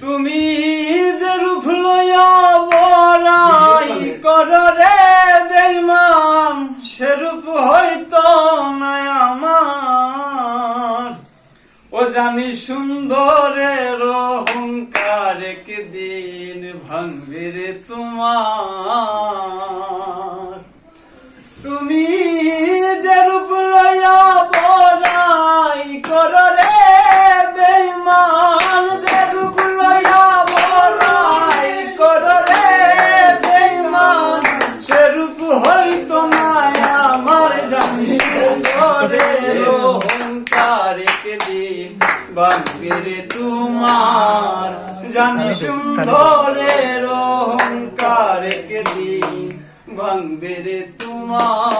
তুমি যে রূপ লইয়া বড়াই করো রে বেঈমান, সে রূপ হয়তো নাই আমার। ও জানি সুন্দরের অহংকার একদিন ভাঙবে রে তোমার। তুমি যে রূপ লইয়া বড়াই করো রে বেঈমান, যে রূপ লইয়া বড়াই করো রে বেঈমান, সে রূপ হইতো না আমার। জানি সুন্দরের অহংকার একদিন ভাঙবে রে তোমার। জানি সুন্দরের অহংকার একদিন ভাঙবে রে তোমার।